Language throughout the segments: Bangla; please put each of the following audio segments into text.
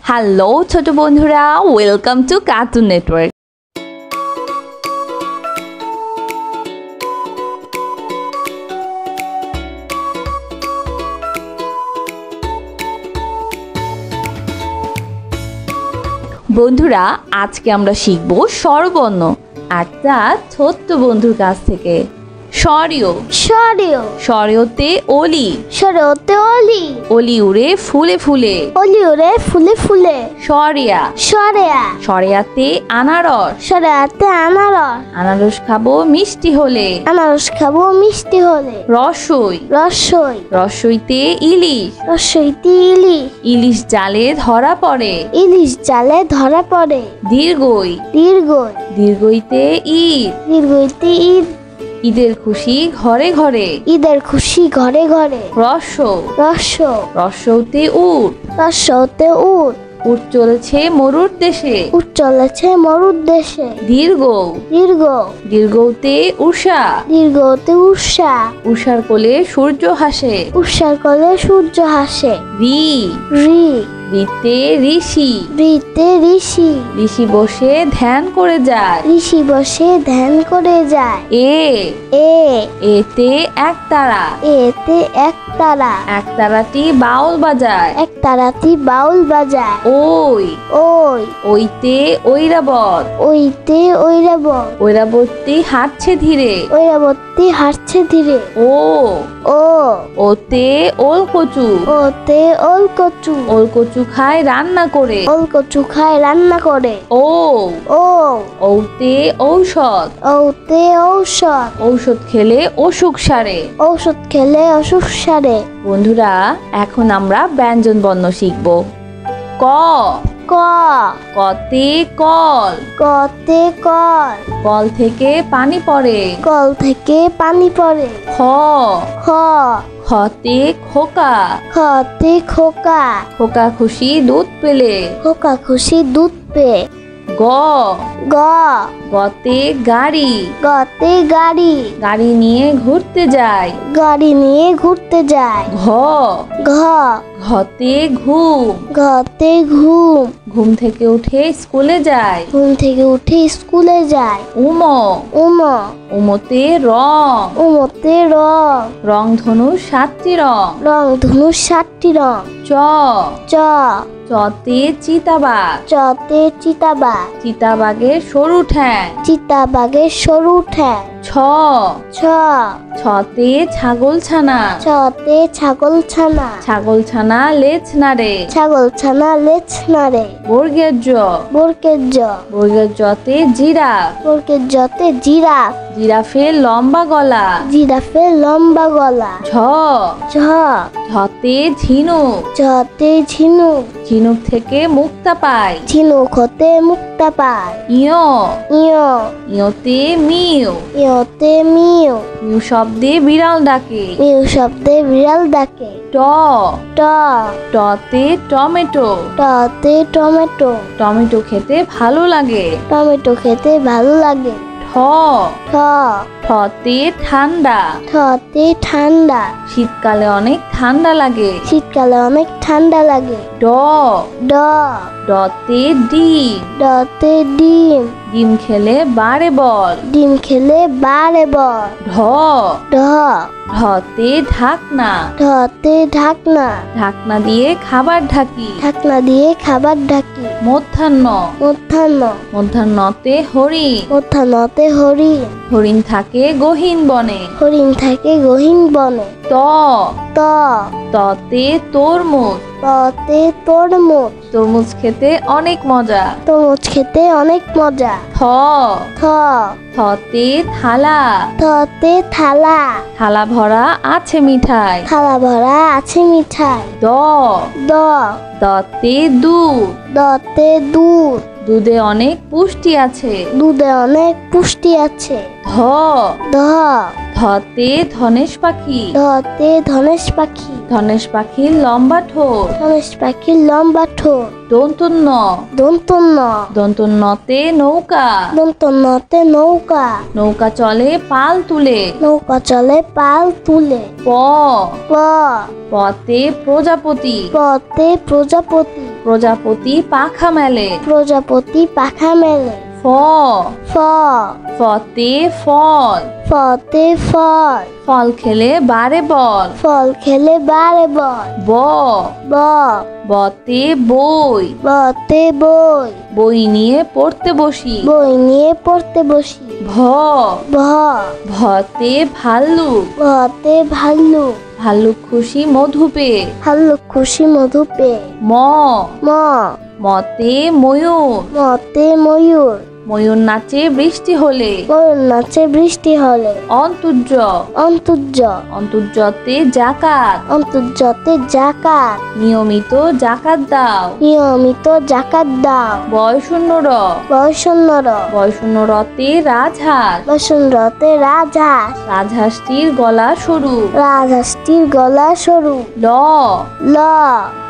হ্যালো ছোট বন্ধুরা, ওয়েলকাম টু কার্টুন নেটওয়ার্ক। বন্ধুরা, আজকে আমরা শিখব স্বরবর্ণ একটা ছোট্ট বন্ধুর কাছ থেকে। স্বরীয় স্বরীয় স্বরীয়তে অলি স্বরীয়তে অলি অলি উড়ে ফুলে ফুলে অলি উড়ে ফুলে ফুলে স্বরিয়া স্বরেয়া স্বরিয়াতে আনারস স্বরেয়াতে আনারস আনারস খাবো মিষ্টি হলে আনারস খাবো মিষ্টি হলে রসই রসই রসইতে ইলিশ রসইতে ইলিশ ইলিশ জালে ধরা পড়ে ইলিশ জালে ধরা পড়ে দীর্ঘই দীর্ঘই দীর্ঘইতে ঈদ দীর্ঘইতে ঈদ ঈদের খুশি ঘরে ঘরে ঈদের খুশি ঘরে ঘরে রস রস রসৌতে উট রসতে উট উট চলেছে মরুর দেশে উট চলেছে মরুর দেশে দীর্ঘ দীর্ঘ দীর্ঘতে উষা দীর্ঘতে উষা উষার কোলে সূর্য হাসে উষার কোলে সূর্য হাসে রি রি রিতে ঋষি ঋতে ঋষি ঋষি বসে ধ্যান করে যায় ঋষি বসে ধ্যান করে যায় এ এ এতে একতারা এতে একতারা একতারাটি বাউল বাজায় একতারাটি বাউল বাজায় ওই ওই ওইতে ঐরাবত ওইতে ঐরাবত ঐরাবতী হাঁটছে ধীরে ঐরাবতী হাঁটছে ধীরে ও ও ওতে ওল কচু ওতে ওল কচু ওল কচু খায় রান্না করে ওল কচু খায় রান্না করে ও ও ওতে ঔষধ ওতে ঔষধ ঔষধ খেলে অসুখ সারে ঔষধ খেলে অসুখ সারে। বন্ধুরা, এখন আমরা ব্যঞ্জন বর্ণ শিখব। ক ক কতে কল কতে কল কল থেকে পানি পড়ে কল থেকে পানি পড়ে খ খ খতে খোকা খতে খোকা খোকা খুশি দুধ পেলে খোকা খুশি দুধ পেয়ে গ গ গতে গাড়ি গতে গাড়ি গাড়ি নিয়ে ঘুরতে যায় গাড়ি নিয়ে ঘুরতে যায় ঘ ঘ ঘতে ঘুম ঘতে ঘুম ঘুম থেকে উঠে স্কুলে যায় ঘুম থেকে উঠে স্কুলে যায় উম উম উমতে রং উমতে রং রংধনু 7টি রং রং ধনু 7টি রং চ চ চতে চিতাবাঘ চতে চিতাবাঘ চিতাবাঘের সরু ঠ্যাং চিতাবাঘের সরু ঠ্যাং ছ ছ ছতে ছাগল ছানা ছতে ছাগল ছানা ছাগল ছানা লেজ নাড়ে ছাগল ছানা লেজ নাড়ে বর্গের জ বর্গের জ বর্গের জতে জিরাফ বর্গের জতে জিরাফ জিরাফের লম্বা গলা জিরাফের লম্বা গলা ঝ ঝ ঝতে ঝিনুক ঝতে ঝিনুক ঝিনুক থেকে মুক্তা পায় ঝিনুক হতে মুক্তা পায় ইয় ইয় ইয়তে মিউ ইয়তে মিউ মিউ শব্দে বিড়াল ডাকে মিউ শব্দে বিড়াল ডাকে ট ট টতে টমেটো টতে টমেটো টমেটো খেতে ভালো লাগে টমেটো খেতে ভালো লাগে ঠ ঠ ঠতে ঠান্ডা ঠতে ঠান্ডা শীতকালে অনেক ঠান্ডা লাগে শীতকালে অনেক ঠান্ডা লাগে ড ড ডতে ডিম ডতে ডিম ডিম খেলে বাড়ে বল ডিম খেলে বাড়ে বল ঢ ঢ ঢতে ঢাকনা ঢতে ঢাকনা ঢাকনা দিয়ে খাবার ঢাকি ঢাকনা দিয়ে খাবার ঢাকি মধ্যাহ্ন মধ্যাহ্ন মধ্যাহ্নতে হরিণ মধ্যাহ্নতে হরিণ হরিণ থাকে গহীন বনে হরিণ থাকে গহীন বনে ত ত ততে তরমুজ ততে তরমুজ তরমুজ খেতে অনেক মজা তরমুজ খেতে অনেক মজা থ থ থতে থালা থতে থালা থালা ভরা আছে মিঠাই থালা ভরা আছে মিঠাই দ দ দতে দুধ দতে দুধ দুধে অনেক পুষ্টি আছে দুধে অনেক পুষ্টি আছে ধ ধ ধতে ধনেশ পাখি। ধতে ধনেশ পাখি। ধনেশ পাখির লম্বা ঠোঁট। ধনেশ পাখির লম্বা ঠোঁট। দন্তন্য। দন্তন্য। দন্তন্যতে নৌকা। দন্তন্যতে নৌকা। নৌকা চলে পাল তুলে। নৌকা চলে পাল তুলে। প। প। পতে প্রজাপতি। পতে প্রজাপতি। প্রজাপতি পাখা মেলে। প্রজাপতি পাখা মেলে। ফ। ফ। ফতে ফল। ফতে ফল। ফল খেলে বারে বল। ফল খেলে বারে বল। ব। ব। বতে বই। বতে বই। বই নিয়ে পড়তে বসি। বই নিয়ে পড়তে বসি। ভ। ভ। ভতে ভাল্লুক। ভতে ভাল্লুক। ভাল্লুক খুশি মধু পেয়ে। ভাল্লুক খুশি মধু পেয়ে। ম। ম। মতে ময়ূর। মতে ময়ূর। ময়ূর নাচে বৃষ্টি হলে। ময়ূর নাচে বৃষ্টি হলে। অন্তুর্য। অন্তর্য। অন্তর্যতে জাকাত। অন্তর্যতে জাকাত। নিয়মিত জাকাত দাও। নিয়মিত জাকাত দাও। বয়শূন্যর। বয়সন্নর। বয়শূন্যরতে রাজহাঁস। বসন্তরতে রাজহাঁস। রাজহাঁসটির গলা সরু। রাজহাঁসটির গলা সরু। ল। ল।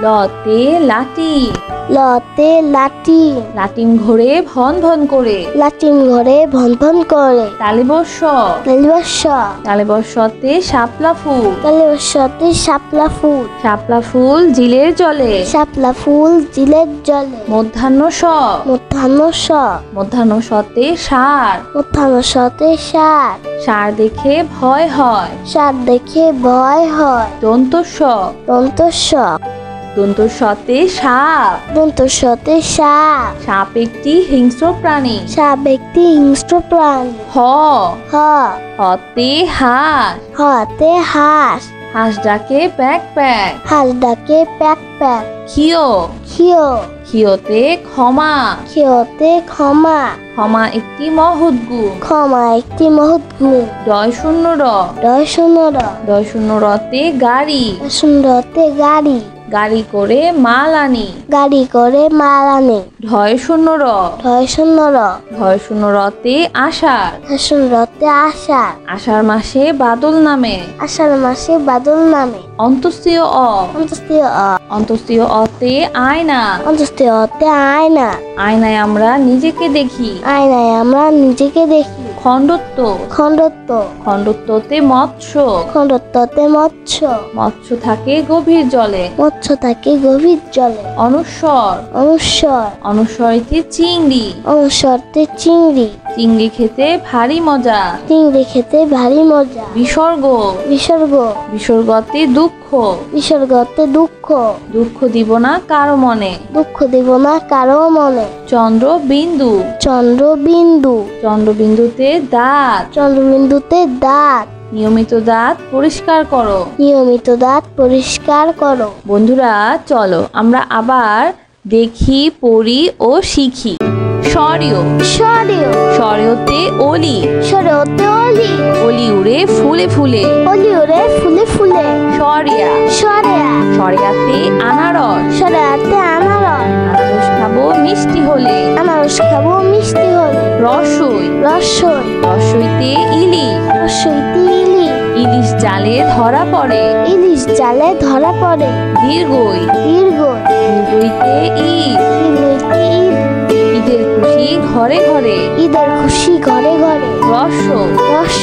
লতে লাটিম। লতে লাটিম। লাটিম ঘোরে ভন ভন করে। লাটিম ঘরে ভন ভন করে। তালিবর্ষ। তালিবর্ষ। তালিবর্ষতে শাপলা ফুল। তালিবর্ষতে শাপলা ফুল। শাপলা ফুল জিলের জলে। শাপলা ফুল জিলের জলে। মধ্যাহ্ন স। মধ্যাহ্ন স। মধ্যাহ্ন সতে সার। মধ্যাহ্ন সতে সার। সার দেখে ভয় হয়। সার দেখে ভয় হয়। দন্তস্ব। দন্তস্ব। দন্তস্বতে সাপ। দন্তস্বতে সাপ। সাপ একটি হিংস্র প্রাণী। সাপ একটি হিংস্র প্রাণী। হ। হ। হতে হাঁস। হতে হাঁস। হাঁস ডাকে প্যাক প্যাক। হাঁস ডাকে প্যাক প্যাক। খিও। খিও। খিওতে ক্ষমা। খিওতে ক্ষমা। ক্ষমা একটি মহৎ গুণ। ক্ষমা একটি মহৎ গুণ। ডয় শূন্য র। ডয় শূন্য র। ডয় শূন্য রতে গাড়ি। সুন্দরতে গাড়ি। গাড়ি করে মাল আনি। গাড়ি করে মাল আনে। ঢয় শূন্য র। ঢয় শূন্য র। ঢয় শূন্য রতে আষাঢ়। সুন্দরতে আষাঢ়। আষাঢ় মাসে বাদল নামে। আষাঢ় মাসে বাদল নামে। অন্তস্তীয় অ। অন্তস্তীয় অ। অন্তস্তীয় অতে আয়না। অন্তস্তীয় অতে আয়না। আয়নায় আমরা নিজেকে দেখি। আয়নায় আমরা নিজেকে দেখি। খণ্ডত্ব। খণ্ডত্ব। খণ্ডত্বতে মৎস্য। খণ্ডত্বতে মৎস্য। মৎস্য থাকে গভীর জলে। মৎস্য থাকে গভীর জলে। অনুস্বর। অনুস্বর। অনুস্বরিতে চিংড়ি। অনুস্বরতে চিংড়ি। চিংড়ি খেতে ভারী মজা। চিংড়ি খেতে ভারী মজা। বিসর্গ। বিসর্গ। বিসর্গতে দুঃখ। বিসর্গতে দুঃখ। দুঃখ দিব না কারো মনে। দুঃখ দেব না কারো মনে। চন্দ্র বিন্দু। চন্দ্রবিন্দু। চন্দ্রবিন্দুতে দাঁত। চন্দ্রবিন্দুতে দাঁত। নিয়মিত দাঁত পরিষ্কার করো। নিয়মিত দাঁত পরিষ্কার করো। বন্ধুরা চলো আমরা আবার দেখি, পড়ি ও শিখি। স্বরীয়। সরেও। স্বরীয়তে অলি। সরেওতে অলি। অলি উড়ে ফুলে ফুলে। অলি ওরে ফুলে ফুলে। সরিয়া। সরেয়া। সরিয়াতে আনারস। সরেয়াতে আনারস। আনারস খাবো মিষ্টি হলে। আনারস খাবো মিষ্টি হলে। রসই। রসই। রসইতে ইলিশ। রসইতে ইলিশ। ইলিশ জালে ধরা পড়ে। ইলিশ জালে ধরা পড়ে। দীর্ঘই। দীর্ঘই। দীর্ঘইতে ঈদ। দীর্ঘইতে ঈদ। ঈদের খুশি ঘরে ঘরে। ঈদের খুশি ঘরে ঘরে। রস। রস।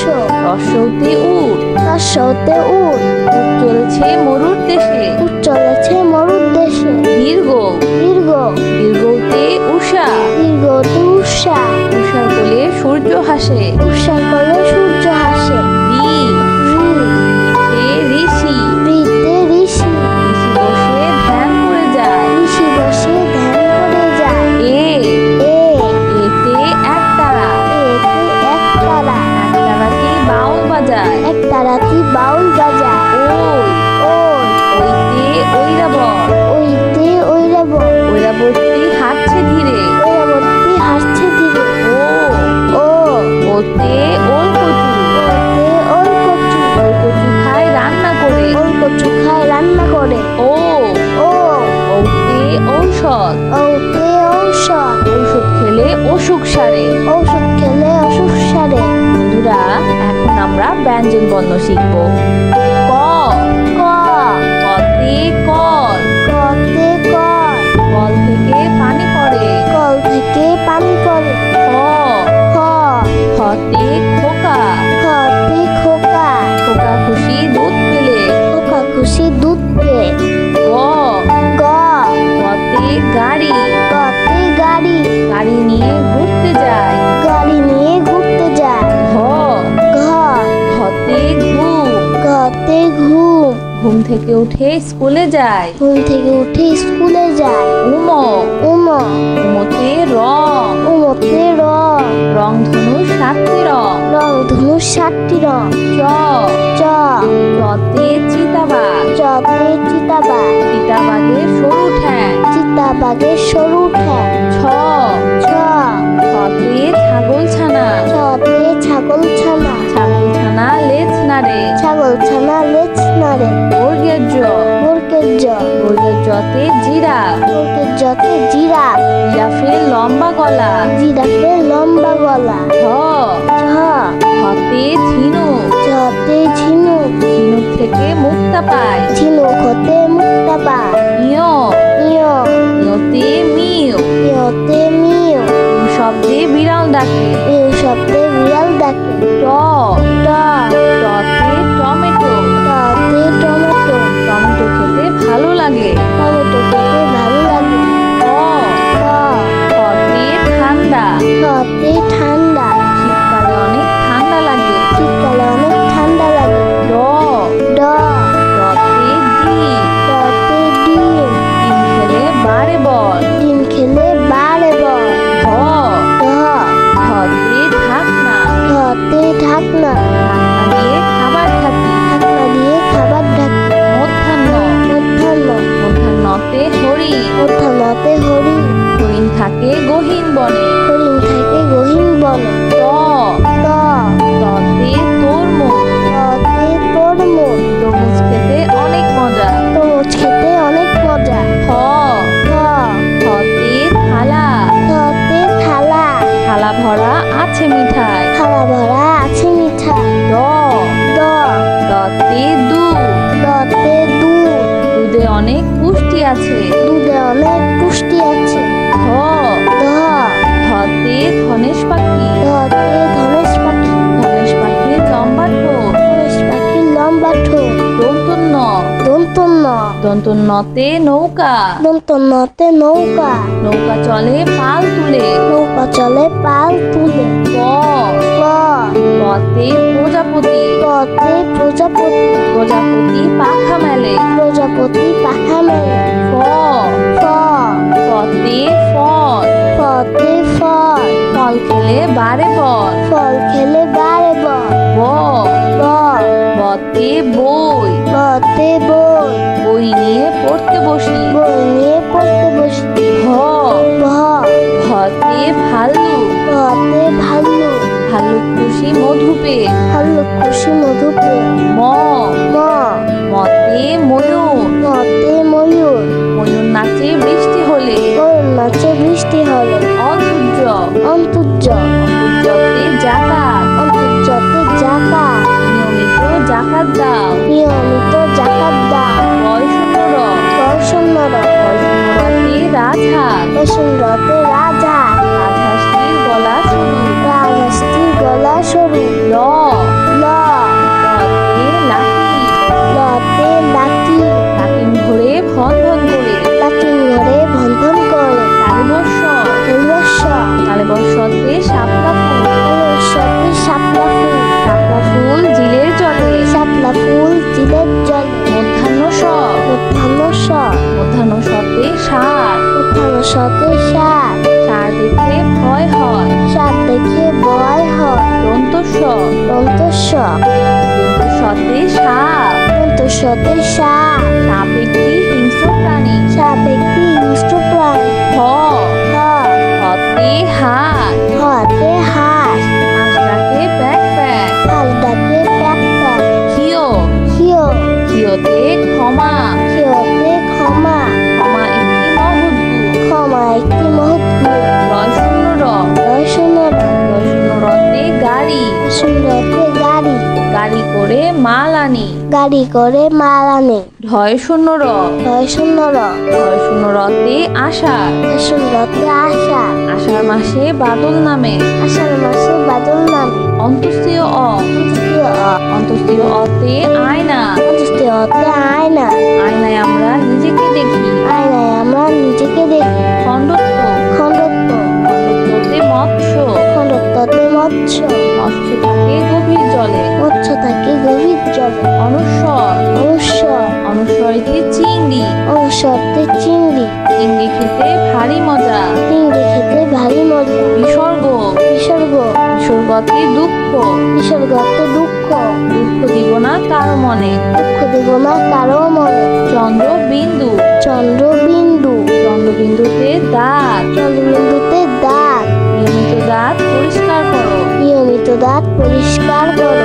রসতে উট। রসতে উট। উট চলছে মরুর দেশে। উট চলেছে মরুর দেশে। দীর্ঘ। দীর্ঘ। দীর্ঘতে উষা। দীর্ঘতে উষা। উষার কোলে সূর্য হাসে। উষার কোলে সূর্য হাসে। রি। রিতে ঋষি। ঋতে ঋষি। ঋষি বসে ধ্যান করে যায়। ঋষি বসে ধ্যান করে যায়। এ। এ। এতে একতারা। এতে একতারা। একতারাটি বাউল বাজায়। একতারাটি বাউল বাজায়। ওই। ওই। ওইতে ঐরাবত। ওইতে ঐরাবত। ঐরাবতী হাঁটছে ধীরে। ঐরাবতী হাসছে ধীরে। ও। ও। ওতে ওল কচু। ওতে ওল কচু। ওল কচু খায় রান্না করে। ওল কচু খায় রান্না করে। ও। ও। ওতে ঔষধ। ওতে ঔষধ। ঔষধ খেলে অসুখ সারে। ঔষধ খেলে অসুখ সারে। বন্ধুরা এখন আমরা আমরা ব্যঞ্জন বর্ণ শিখব। ক, ক, কতে কল, কতে কল, কল থেকে পানি পড়ে। কল থেকে পানি পড়ে। খ, খ, খতে খোকা, খতে খোকা, খোকা খুশি দুধ পেলে। খোকা খুশি দুধ পেয়ে। গ, গ, গতে গাড়ি, গতে গাড়ি, গাড়ি নিয়ে ঘুরতে যায়। গাড়ি নিয়ে ঘুরতে যায়। ঘ, ঘ, ঘতে ঘুম, ঘতে ঘুম, ঘুম থেকে উঠে স্কুলে যায়। ঘুম থেকে উঠে স্কুলে যায়। উম, উম, উমতে রং, উমতে রং, রংধনু 7টি রং। রং ধনু 7টি রং। চ, চ, চতে চিতাবাঘ, চতে চিতাবাঘ, চিতাবাঘের সরু ঠ্যাং। চিতাবাঘের সরু ঠ্যাং। ছ, ছ, ছতে ছাগল ছানা, ছতে ছাগল ছানা, ছাগল ছানা লেজ নাড়ে। ছাগল ছানা লেজ নাড়ে। বর্গের জ, বর্গের জ, বর্গের জতে জিরাফ, বর্গের জতে জিরাফ, জিরাফের লম্বা গলা। জিরাফের লম্বা গলা। ঝ, ঝ, হতে ঝিনুক, ঝতে ঝিনুক, ঝিনুক থেকে মুক্তা পায়। ঝিনুক হতে মুক্তা পায়। ইয়, ইয়, ইয়তে মিউ, ইয়তে মিউ, শব্দে বিড়াল ডাকে। মিউ শব্দে বিড়াল ডাকে। ট, ট, টতে টমেটো, টতে টমেটো, টমেটো খেতে ভালো লাগে। টমেটো খেতে ভালো লাগে। খ, খ, খতে ঠান্ডা, খতে ঠান্ডা, শীতকালে অনেক ঠান্ডা লাগে। শীতকালে অনেক ঠান্ডা লাগে। ড, ড, ডতে ডিম, ডতে ডিম, ডিম খেলে বাড়ে বল। ডিম খেলে বাড়ে বল। ঢ, ঢ, ঢতে ঢাকনা, ঢতে ঢাকনা, ঢাকনা দিয়ে খাবার ঢাকি। ঢাকনা দিয়ে খাবার ঢাকি। মধ্যাহ্ন, মধ্যাহ্ন, মধ্যাহ্নতে হরিণ, মধ্যাহ্নতে হরিণ, হরিণ থাকে গহীন বনে। হরিণ থাকে গহীন বনে। ত, ত, ততে তরমুজ, ততে তরমুজ, তরমুজ খেতে অনেক মজা। তরমুজ খেতে অনেক মজা। খ, খ, খতে থালা, খতে থালা, থালা ভরা আছে মিঠাই। থালা ভরা আছে মিঠাই। দ, দ, দতে দুধ, দতে দুধ, দুধে অনেক পুষ্টি আছে। দুধে অনেক পুষ্টি আছে। ধ, ধ, ধতে ধনেশ পাখি, ধতে ধনেশ পাখি, ধনেশ পাখির লম্বা ঠোঁট। ধনেশ পাখির লম্বা ঠোঁট। দন্তন্য, দন্তন্য, দন্তন্যতে নৌকা, দন্তন্যতে নৌকা, নৌকা চলে পাল তুলে। নৌকা চলে পাল তুলে। প, প, পতে প্রজাপতি, পতে প্রজাপতি, প্রজাপতি পাখা মেলে। প্রজাপতি পাখা মেলে। ফ, ফ, ফতে ফল, ফতে ফল, ফল খেলে বাড়ে বল। ফল খেলে বাড়ে বল। ব, ব, বতে বই, বতে বই, বই নিয়ে পড়তে বসি। বই নিয়ে পড়তে বসি। ভ, ভ, ভতে ভাল্লুক, ভতে ভাল্লুক, ভাল্লুক খুশি মধু পেয়ে। ভাল্লুক খুশি মধু পেয়ে। ম, ম, মতে ময়ূর, মতে ময়ূর, ময়ূর নাচে বৃষ্টি হলে। ময়ূর নাচে বৃষ্টি হলে। অন্তর্য, অন্তর্য, অন্তর্যতে জাকাত, অন্তর্যতে জাকাত, নিয়মিত জাকাত দাও। নিয়মিত জাকাত দাও। বয়সুন্নর, বর্ষণ্যর, বয়সুন্নরতে রাজহাঁস, বসুন্ধরতে রাজহাঁস, রাজহাঁসটির গলা সরু। রাজহাঁসটির গলা সরু। ল, ল, লতে লাঠি, লতে লাঠি, লাটিম ধরে ভন ভন করে। লাটিম ঘরে ভন ভন করে। তালবর্ষ, তালবর্ষ, তালবর্ষতে শাপলা ফুল, তালবর্ষতে শাপলা ফুল, শাপলা ফুল জিলের জলে। শাপলা ফুল চিলের জলে। মধ্যাহ্ন স, মধ্যাহ্ন স, মধ্যাহ্ন সতে সার, মধ্যাহ্ন সতে সার, সার দেখে ভয় হয়। সার দেখে ভয় হয়। দন্ত স, দন্তস্ব, দন্ত সতে সাপ, দন্তস্বতে সাপ, সাপ একটি হিংস্র প্রাণী। সাপ একটি হিংস্র প্রাণী। হ, হ, হতে হাত, হাতে হাঁস, হাঁস ডাকে প্যাক প্যাক। হাঁস ডাকে প্যাক প্যাক। খিও, খিও, খিওতে ক্ষমা, খিওতে ক্ষমা, ক্ষমা একটি মহৎ গুণ। ক্ষমা একটি মহৎ গুণ। রয় শূন্য র, রয় শূন্য র, রয় শূন্য রতে গাড়ি, সুন্দরতে গাড়ি, করে মাল আনি। গাড়ি করে মাল আনে। ঢয় শূন্য র, ঢয় শূন্য র, ঢয় শূন্য রতে আষাঢ়। শূন্যতে আষাঢ়। আষাঢ় মাসে বাদল নামে। আষাঢ় মাসে বাদল নামে। অন্তস্তীয় অ, অন্তস্তীয় অ, অন্তস্তীয় অতে আয়না। অন্তস্তীয় অতে আয়না। আয়নায় আমরা নিজেকে দেখি। আয়নায় আমরা নিজেকে দেখি। খণ্ডত্ব, খণ্ডত্ব, খণ্ডত্বতে মৎস্য। খণ্ডত্বতে মৎস্য। মৎস্য থাকে গভীর জলে। মৎস্য থাকে গভীর জলে। অনুস্বর, অনুস্বর, অনুস্বরিতে চিংড়ি। অনুস্বরতে চিংড়ি। চিংড়ি খেতে ভারী মজা। চিংড়ি খেতে ভারী মজা। বিসর্গ, বিসর্গ, বিসর্গতে দুঃখ। বিসর্গতে দুঃখ। দুঃখ দিব না কারো মনে। দুঃখ দেব না কারো মনে। চন্দ্রবিন্দু, চন্দ্রবিন্দু, চন্দ্রবিন্দুতে দাঁত। চন্দ্রবিন্দুতে দাঁত। নিয়মিত দাঁত পরিষ্কার করো। নিয়মিত দাঁত পরিষ্কার করো।